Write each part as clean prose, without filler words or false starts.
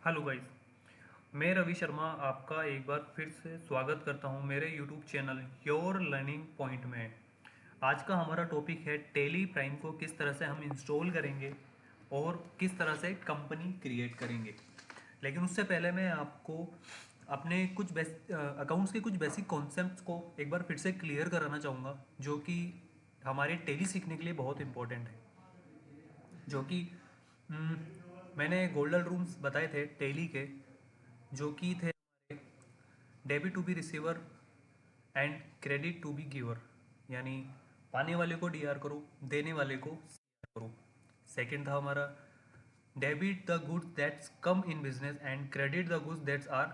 Hello guys. मैं रवि शर्मा आपका एक बार फिर से स्वागत करता हूं मेरे YouTube channel your learning point में। आज का हमारा टॉपिक है टेली प्राइम को किस तरह से हम इंस्टॉल करेंगे और किस तरह से कंपनी क्रिएट करेंगे। लेकिन उससे पहले मैं आपको अपने कुछ अकाउंट्स के कुछ बेसिक कॉन्सेप्ट्स को एक बार फिर से क्लियर कराना चाहूँगा, जो कि हमारे टेली सीखने के लिए बहुत इंपॉर्टेंट है। जो कि हम्म, मैंने गोल्डन रूल्स बताए थे टेली के, जो कि थे हमारे debit to be receiver and credit to be giver. यानी पाने वाले को डीआर करो, देने वाले को सीआर करो। सेकंड था हमारा debit the goods that's come in business and credit the goods that's are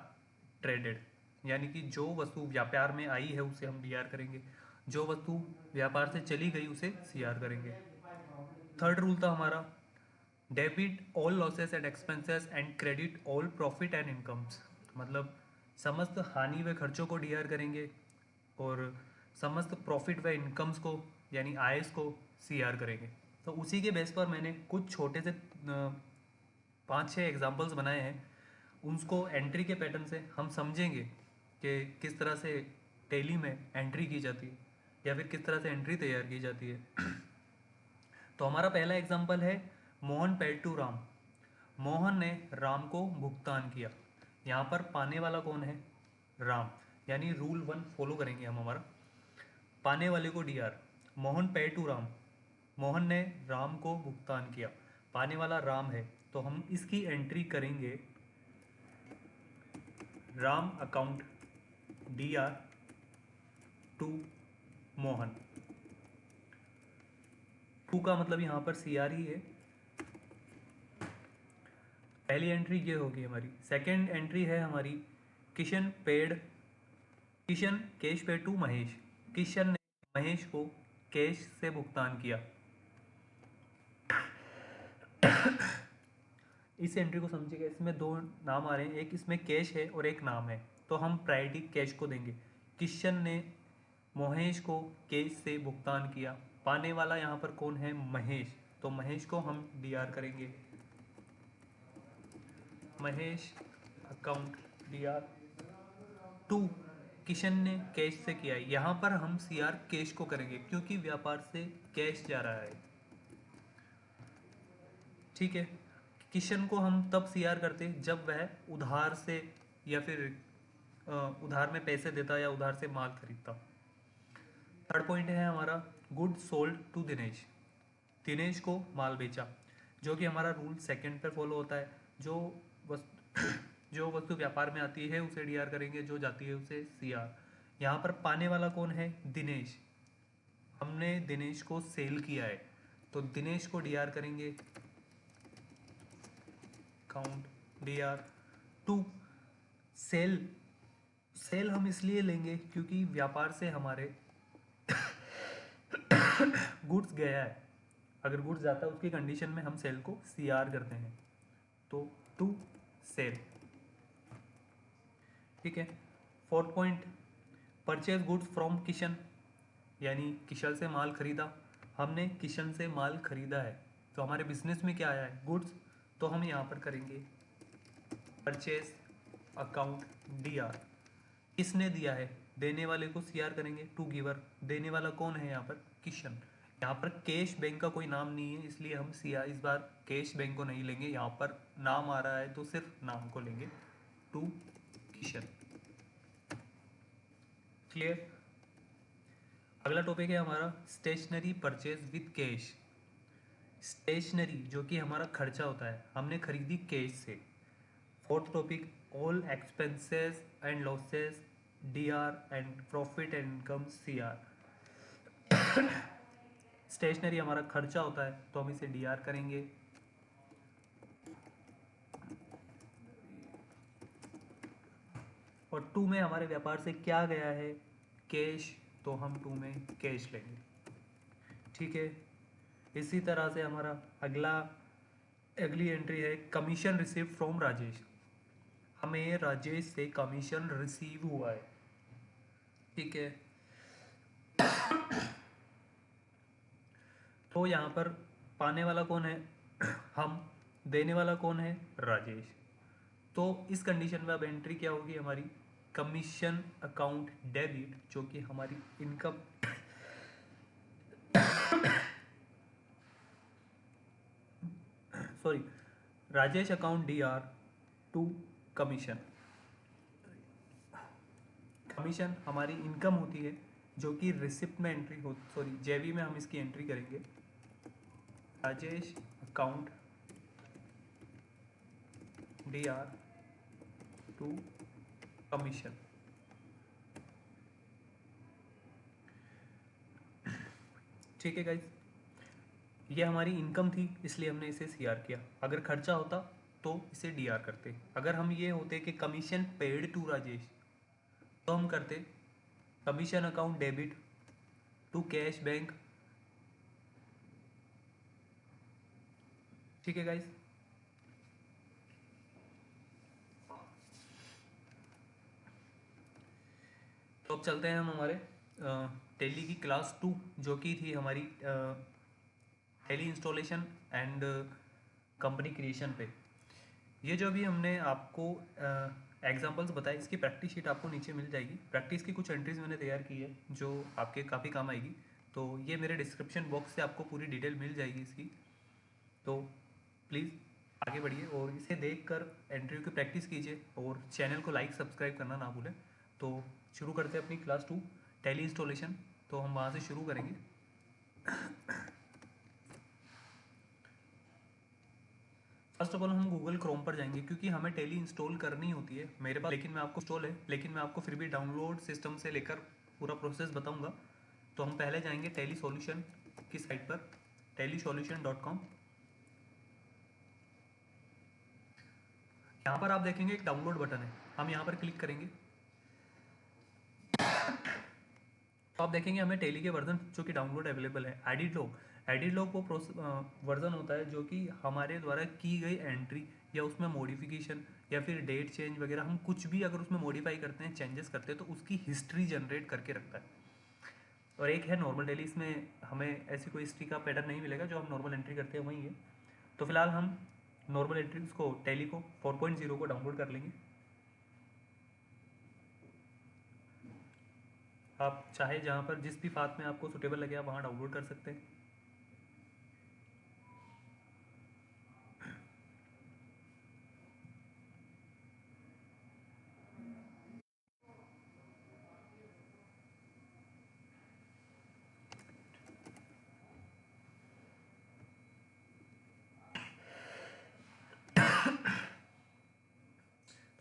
traded. यानी कि जो वस्तु व्यापार में आई है उसे हम डीआर करेंगे, जो वस्तु व्यापार से चली गई उसे सीआर करेंगे। थर्ड रूल था हमारा debit all losses and expenses and credit all profit and incomes. मतलब समस्त हानि व खर्चों को डीआर करेंगे और समस्त प्रॉफिट व इनकम्स को यानी आयस को सीआर करेंगे। तो उसी के बेस पर मैंने कुछ छोटे से 5-6 एग्जाम्पल्स बनाए हैं। उसको एंट्री के पैटर्न से हम समझेंगे कि किस तरह से टेली में एंट्री की जाती है या फिर किस तरह से एंट्री तैयार की जाती है। तो हमारा पहला एग्जाम्पल है मोहन पेड टू राम। मोहन ने राम को भुगतान किया। यहाँ पर पाने वाला कौन है? राम। यानी रूल 1 फॉलो करेंगे हम हमारा। पाने वाले को डीआर, मोहन पे टू राम। मोहन ने राम को भुगतान किया, पाने वाला राम है, तो हम इसकी एंट्री करेंगे Ram account DR to Mohan. To का मतलब यहाँ पर सीआर ही है। पहली एंट्री ये होगी हमारी। सेकंड एंट्री है हमारी किशन कैश पे टू महेश। किशन ने महेश को कैश से भुगतान किया। इस एंट्री को समझिएगा, इसमें दो नाम आ रहे हैं, एक इसमें कैश है और एक नाम है, तो हम प्रायोरिटी कैश को देंगे। किशन ने महेश को कैश से भुगतान किया, पाने वाला यहाँ पर कौन है? महेश, तो महेश को हम डीआर करेंगे Mahesh account DR to. Kishan ने कैश से किया है, यहाँ पर हम सीआर कैश को करेंगे क्योंकि व्यापार से कैश जा रहा है। ठीक है। किशन को हम तब सीआर करते जब वह उधार से या फिर उधार में पैसे देता या उधार से माल खरीदता। थर्ड पॉइंट है हमारा good sold to Dinesh. Dinesh को माल बेचा, जो कि हमारा रूल सेकंड पर फॉलो होता है। जो वस्तु जो वस्तु व्यापार में आती है उसे डीआर करेंगे, जो जाती है उसे सीआर। यहाँ पर पाने वाला कौन है? दिनेश। हमने दिनेश को सेल किया है, तो दिनेश को डीआर करेंगे count DR to sale. Sale हम इसलिए लेंगे क्योंकि व्यापार से हमारे गुड्स गया है। अगर गुड्स जाता है उसकी कंडीशन में हम सेल को सीआर करते हैं, तो टू सेल। ठीक है। Fourth point purchase goods from Kishan. यानी किशन से माल खरीदा, हमने किशन से माल खरीदा है, तो हमारे बिजनेस में क्या आया है? गुड्स। तो हम यहाँ पर करेंगे परचेज अकाउंट डीआर। किसने दिया है? देने वाले को सीआर करेंगे टू गिवर। देने वाला कौन है यहाँ पर? किशन। यहाँ पर कैश बैंक का कोई नाम नहीं है, इसलिए हम सीआर इस बार कैश बैंक को नहीं लेंगे। यहाँ पर नाम आ रहा है तो सिर्फ नाम को लेंगे टू किशन। क्लियर। अगला टॉपिक है हमारा stationery purchase with cash. Stationery जो कि हमारा खर्चा होता है, हमने खरीदी कैश से। Fourth topic all expenses and losses DR and profit and income CR. Stationery हमारा खर्चा होता है तो हम इसे डीआर करेंगे। और टू में हमारे व्यापार से क्या गया है? कैश, तो हम टू में कैश लेंगे। ठीक है। इसी तरह से हमारा अगली एंट्री है कमीशन रिसीव फ्रॉम राजेश। हमें राजेश से कमीशन रिसीव हुआ है। ठीक है। तो यहाँ पर पाने वाला कौन है? हम। देने वाला कौन है? राजेश। तो इस कंडीशन में अब एंट्री क्या होगी हमारी, कमीशन अकाउंट डेबिट, जो कि हमारी income sorry, Rajesh account D R to commission. Commission हमारी इनकम होती है जो कि रिसिप्ट में एंट्री हो, सॉरी जेवी में हम इसकी एंट्री करेंगे, Rajesh account D R to commission. ठीक है गाइज, ये हमारी इनकम थी इसलिए हमने इसे सी आर किया। अगर खर्चा होता तो इसे डी आर करते। अगर हम ये होते कि कमीशन पेड टू राजेश, तो हम करते commission account debit to cash bank. ठीक है गाइज, तो अब चलते हैं हम हमारे टेली की क्लास 2 जो कि थी हमारी Tally installation and company creation पे। ये जो भी हमने आपको एग्जांपल्स बताए, इसकी प्रैक्टिस शीट आपको नीचे मिल जाएगी। प्रैक्टिस की कुछ एंट्रीज मैंने तैयार की है जो आपके काफ़ी काम आएगी, तो ये मेरे डिस्क्रिप्शन बॉक्स से आपको पूरी डिटेल मिल जाएगी इसकी। तो प्लीज़ आगे बढ़िए और इसे देखकर एंट्री की प्रैक्टिस कीजिए और चैनल को लाइक सब्सक्राइब करना ना भूलें। तो शुरू करते हैं अपनी क्लास 2 टेली इंस्टॉलेशन। तो हम वहाँ से शुरू करेंगे। फर्स्ट ऑफ ऑल हम गूगल क्रोम पर जाएंगे क्योंकि हमें टेली इंस्टॉल करनी होती है मेरे पास, लेकिन मैं आपको इंस्टॉल है, लेकिन मैं आपको फिर भी डाउनलोड सिस्टम से लेकर पूरा प्रोसेस बताऊंगा। तो हम पहले जाएंगे टेली सॉल्यूशन की साइट पर, telisolution.com। यहाँ पर आप देखेंगे एक डाउनलोड बटन है, हम यहाँ पर क्लिक करेंगे तो आप देखेंगे हमें टेली के वर्जन जो कि डाउनलोड अवेलेबल है। एडिट लॉग वो वर्जन होता है जो कि हमारे द्वारा की गई एंट्री या उसमें मॉडिफिकेशन या फिर डेट चेंज वगैरह, हम कुछ भी अगर उसमें मॉडिफाई करते हैं, चेंजेस करते हैं, तो उसकी हिस्ट्री जनरेट करके रखता है। और एक है नॉर्मल टेली, इसमें हमें ऐसी कोई हिस्ट्री का पैटर्न नहीं मिलेगा, जो हम नॉर्मल एंट्री करते हैं वही है। तो फिलहाल हम नॉर्मल एंट्रीज को, टेली को 4.0 को डाउनलोड कर लेंगे। आप चाहे जहाँ पर जिस भी पाथ में आपको सुटेबल लगे आप वहाँ डाउनलोड कर सकते हैं।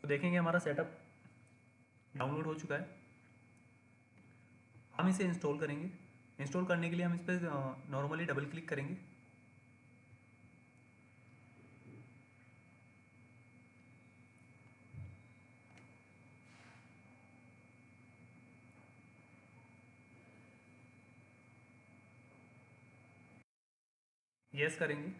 तो देखेंगे हमारा सेटअप डाउनलोड हो चुका है। हम इसे इंस्टॉल करेंगे। इंस्टॉल करने के लिए हम इस पर नॉर्मली डबल क्लिक करेंगे। यस करेंगे।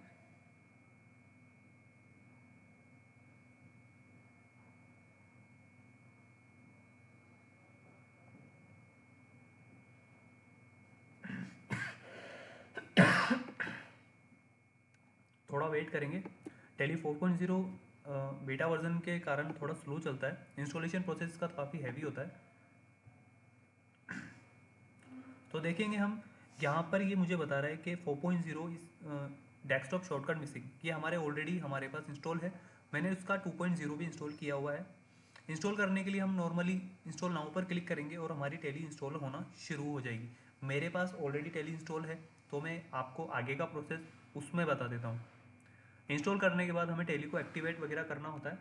थोड़ा वेट करेंगे। टेली 4.0 बेटा वर्जन के कारण थोड़ा स्लो चलता है, इंस्टॉलेशन प्रोसेस का काफ़ी हैवी होता है। तो देखेंगे हम यहाँ पर, ये मुझे बता रहा है कि 4.0 इस डेस्कटॉप शॉर्टकट मिसिंग, ये हमारे ऑलरेडी हमारे पास इंस्टॉल है। मैंने उसका 2.0 भी इंस्टॉल किया हुआ है। इंस्टॉल करने के लिए हम नॉर्मली इंस्टॉल नाउ पर क्लिक करेंगे और हमारी टेली इंस्टॉल होना शुरू हो जाएगी। मेरे पास ऑलरेडी टेली इंस्टॉल है, तो मैं आपको आगे का प्रोसेस उसमें बता देता हूँ। इंस्टॉल करने के बाद हमें टेली को एक्टिवेट वगैरह करना होता है,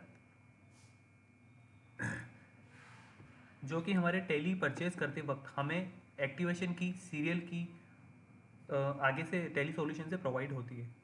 जो कि हमारे टेली परचेज करते वक्त हमें एक्टिवेशन की, सीरियल की आगे से टेली सॉल्यूशन से प्रोवाइड होती है।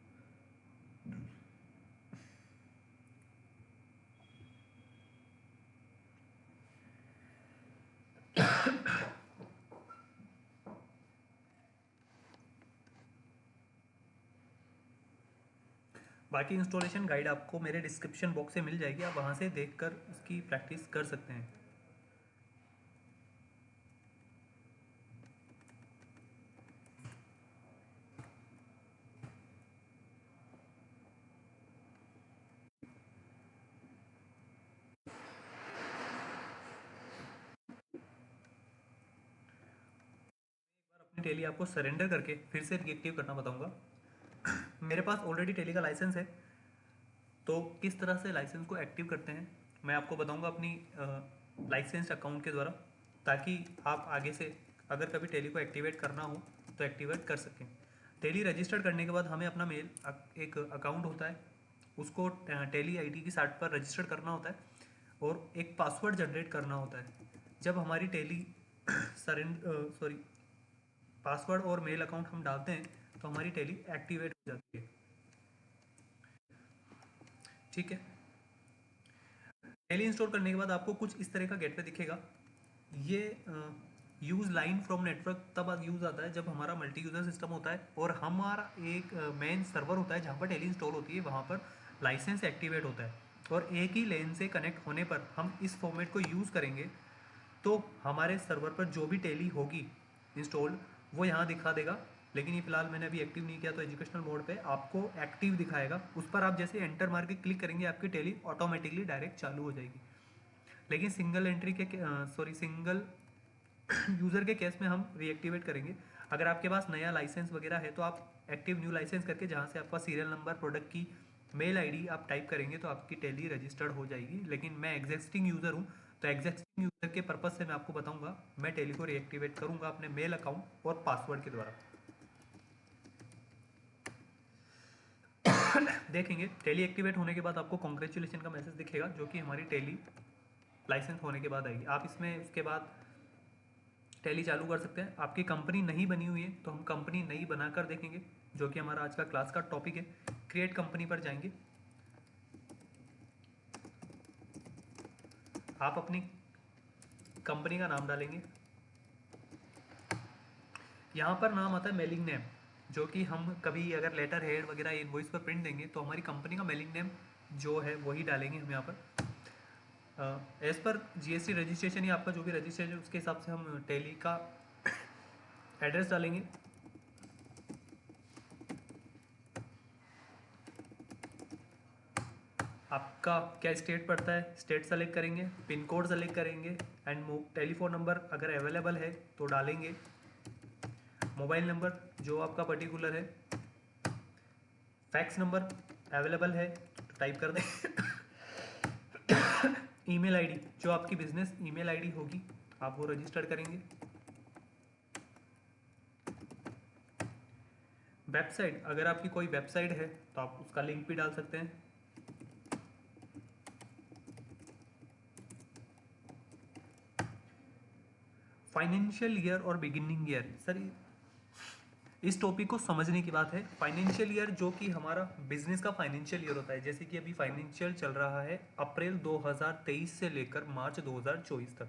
बाकी इंस्टॉलेशन गाइड आपको मेरे डिस्क्रिप्शन बॉक्स से मिल जाएगी, आप वहाँ से देखकर इसकी प्रैक्टिस कर सकते हैं। टेली आपको सरेंडर करके फिर से रीएक्टिव करना बताऊंगा। मेरे पास ऑलरेडी टेली का लाइसेंस है, तो किस तरह से लाइसेंस को एक्टिव करते हैं मैं आपको बताऊंगा अपनी लाइसेंस अकाउंट के द्वारा, ताकि आप आगे से अगर कभी टेली को एक्टिवेट करना हो तो एक्टिवेट कर सकें। टेली रजिस्टर्ड करने के बाद हमें अपना मेल एक अकाउंट होता है, उसको टेली आईडी की साइट पर रजिस्टर करना होता है और एक पासवर्ड जनरेट करना होता है। जब हमारी टेली सॉरी पासवर्ड और मेल अकाउंट हम डालते हैं तो हमारी टेली एक्टिवेट हो जाती है। ठीक है, टेली इंस्टॉल करने के बाद आपको कुछ इस तरह का गेटवे दिखेगा। ये यूज़ लाइन फ्रॉम नेटवर्क तब यूज़ आता है जब हमारा मल्टी यूज़र सिस्टम होता है और हमारा एक मेन सर्वर होता है जहाँ पर टेली इंस्टॉल होती है, वहाँ पर लाइसेंस एक्टिवेट होता है और एक ही लेन से कनेक्ट होने पर हम इस फॉर्मेट को यूज़ करेंगे तो हमारे सर्वर पर जो भी टेली होगी इंस्टॉल्ड वो यहाँ दिखा देगा। लेकिन ये फिलहाल मैंने अभी एक्टिव नहीं किया, तो एजुकेशनल मोड पे आपको एक्टिव दिखाएगा। उस पर आप जैसे एंटर मार के क्लिक करेंगे आपकी टेली ऑटोमेटिकली डायरेक्ट चालू हो जाएगी। लेकिन सिंगल एंट्री के सिंगल यूज़र के केस में हम रीएक्टिवेट करेंगे। अगर आपके पास नया लाइसेंस वगैरह है तो आप एक्टिव न्यू लाइसेंस करके जहाँ से आपका सीरियल नंबर, प्रोडक्ट की मेल आईडी आप टाइप करेंगे तो आपकी टेली रजिस्टर्ड हो जाएगी। लेकिन मैं एग्जिस्टिंग यूज़र हूँ, तो एग्जिस्टिंग यूज़र के पर्पज़ से मैं आपको बताऊँगा, मैं टेली को रीएक्टिवेट करूँगा अपने मेल अकाउंट और पासवर्ड के द्वारा। देखेंगे टेली एक्टिवेट होने के बाद आपको कॉन्ग्रेचुलेशन का मैसेज दिखेगा, जो कि हमारी टेली लाइसेंस होने के बाद आएगी। आप इसमें उसके बाद टेली चालू कर सकते हैं। आपकी कंपनी नहीं बनी हुई है तो हम कंपनी नई बनाकर देखेंगे, जो कि हमारा आज का क्लास का टॉपिक है। क्रिएट कंपनी पर जाएंगे, आप अपनी कंपनी का नाम डालेंगे। यहाँ पर नाम आता है मेलिंग नेम, जो कि हम कभी अगर लेटर हेड वगैरह इनवॉइस पर प्रिंट देंगे तो हमारी कंपनी का मेलिंग नेम जो है वही डालेंगे हम यहाँ पर। एज़ पर जीएसटी रजिस्ट्रेशन या आपका जो भी रजिस्ट्रेशन है उसके हिसाब से हम टेली का एड्रेस डालेंगे। आपका क्या स्टेट पड़ता है, स्टेट सेलेक्ट करेंगे, पिन कोड सेलेक्ट करेंगे एंड टेलीफोन नंबर अगर अवेलेबल है तो डालेंगे, मोबाइल नंबर जो आपका पर्टिकुलर है, फैक्स नंबर अवेलेबल है तो टाइप कर दें, ईमेल आईडी जो आपकी बिजनेस ईमेल आईडी होगी आप वो रजिस्टर करेंगे। वेबसाइट अगर आपकी कोई वेबसाइट है तो आप उसका लिंक भी डाल सकते हैं। फाइनेंशियल ईयर और बिगिनिंग ईयर, सर इस टॉपिक को समझने की बात है। फाइनेंशियल ईयर जो कि हमारा बिजनेस का फाइनेंशियल ईयर होता है, जैसे कि अभी फाइनेंशियल चल रहा है अप्रैल 2023 से लेकर मार्च 2024 तक।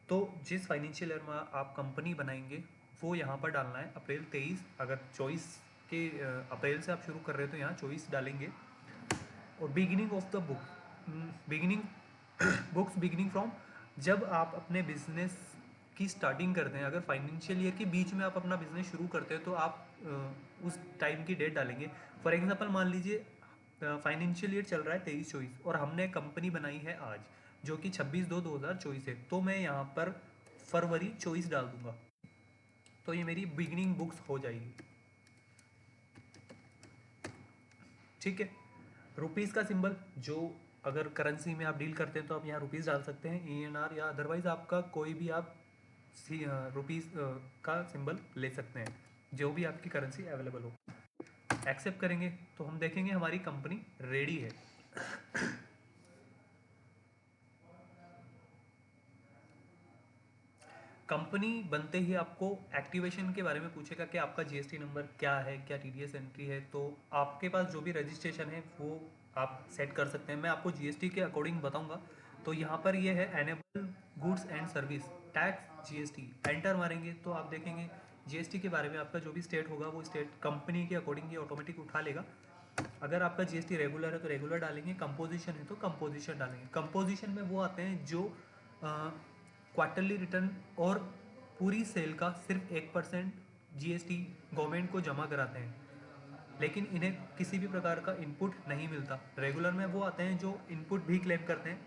तो जिस फाइनेंशियल ईयर में आप कंपनी बनाएंगे वो यहाँ पर डालना है अप्रैल 23। अगर 24 के अप्रैल से आप शुरू कर रहे हो तो यहाँ 24 डालेंगे। और beginning of the beginning books beginning from, जब आप अपने बिजनेस की स्टार्टिंग करते हैं, अगर फाइनेंशियल ईयर के बीच में आप अपना बिजनेस शुरू करते हैं तो आप उस टाइम की डेट डालेंगे। फॉर एग्जांपल मान लीजिए फाइनेंशियल ईयर चल रहा है 23-24 और हमने कंपनी बनाई है आज जो कि 26/2/2024 है, तो मैं यहाँ पर फरवरी 24 डाल दूंगा, तो ये मेरी बिगिनिंग बुक्स हो जाएगी। ठीक है, रुपीज़ का सिंबल जो अगर करेंसी में आप डील करते हैं तो आप यहाँ रुपीज़ डाल सकते हैं, ENR, या अदरवाइज आपका कोई भी आप रुपीज़ का सिंबल ले सकते हैं, जो भी आपकी करेंसी अवेलेबल हो। एक्सेप्ट करेंगे तो हम देखेंगे हमारी कंपनी रेडी है। कंपनी बनते ही आपको एक्टिवेशन के बारे में पूछेगा कि आपका जीएसटी नंबर क्या है, क्या टीडीएस एंट्री है, तो आपके पास जो भी रजिस्ट्रेशन है वो आप सेट कर सकते हैं। मैं आपको जीएसटी के अकॉर्डिंग बताऊंगा। तो यहाँ पर ये है enable goods and service tax GST, enter मारेंगे तो आप देखेंगे जीएसटी के बारे में आपका जो भी स्टेट होगा वो स्टेट कंपनी के अकॉर्डिंग ये ऑटोमेटिक उठा लेगा। अगर आपका जीएसटी रेगुलर है तो रेगुलर डालेंगे, कंपोजिशन है तो कंपोजिशन डालेंगे। कंपोजिशन में वो आते हैं जो क्वार्टरली रिटर्न और पूरी सेल का सिर्फ 1% जीएसटी गवर्नमेंट को जमा कराते हैं, लेकिन इन्हें किसी भी प्रकार का इनपुट नहीं मिलता। रेगुलर में वो आते हैं जो इनपुट भी क्लेम करते हैं।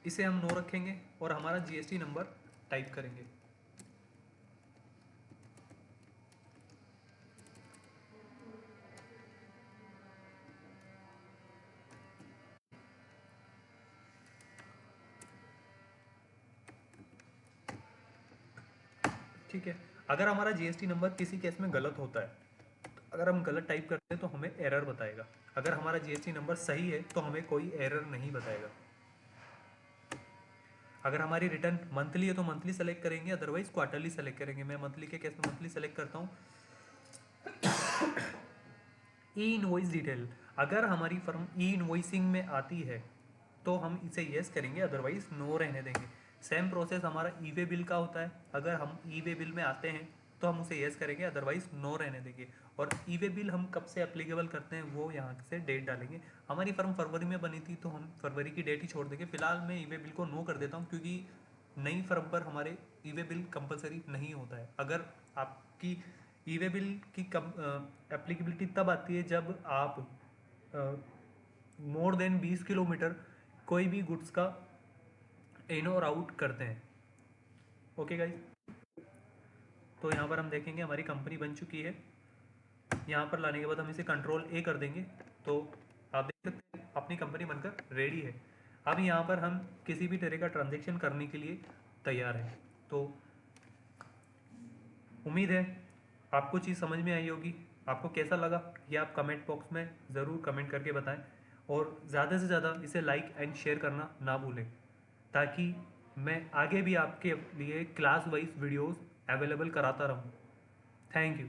इसे हम नो रखेंगे और हमारा जीएसटी नंबर टाइप करेंगे। ठीक है। अगर हमारा जीएसटी नंबर किसी केस में गलत होता है, अगर हम गलत टाइप करते हैं तो हमें एरर बताएगा। अगर हमारा जीएसटी नंबर सही है तो हमें कोई एरर नहीं बताएगा। अगर हमारी रिटर्न मंथली है तो मंथली सेलेक्ट करेंगे, अदरवाइज क्वार्टरली सेलेक्ट करेंगे। मैं मंथली के केस में मंथली सेलेक्ट करता हूँ। ई इनवॉइस डिटेल, अगर हमारी फर्म ई इनवॉइसिंग में आती है तो हम इसे येस करेंगे, अदरवाइज नो रहने देंगे। सेम प्रोसेस हमारा ई वे बिल का होता है। अगर हम ई वे बिल में आते हैं तो हम उसे येस करेंगे, अदरवाइज नो रहने देंगे। और ई वे बिल हम कब से एप्लीकेबल करते हैं वो यहाँ से डेट डालेंगे। हमारी फर्म फरवरी में बनी थी तो हम फरवरी की डेट ही छोड़ देंगे। फिलहाल मैं ई वे बिल को नो कर देता हूँ, क्योंकि नई फर्म पर हमारे ई वे बिल कंपलसरी नहीं होता है। अगर आपकी ई वे बिल की एप्लीकेबिलिटी तब आती है जब आप मोर देन 20 किलोमीटर कोई भी गुड्स का इन और आउट करते हैं। ओके गाइज, तो यहाँ पर हम देखेंगे हमारी कंपनी बन चुकी है। यहाँ पर लाने के बाद हम इसे कंट्रोल ए कर देंगे तो आप देख सकते हैं अपनी कंपनी बनकर रेडी है। अब यहाँ पर हम किसी भी तरह का ट्रांजेक्शन करने के लिए तैयार हैं। तो उम्मीद है आपको चीज़ समझ में आई होगी। आपको कैसा लगा ये आप कमेंट बॉक्स में ज़रूर कमेंट करके बताएं, और ज़्यादा से ज़्यादा इसे लाइक एंड शेयर करना ना भूलें, ताकि मैं आगे भी आपके लिए क्लास वाइज वीडियोस अवेलेबल कराता रहूं। Thank you.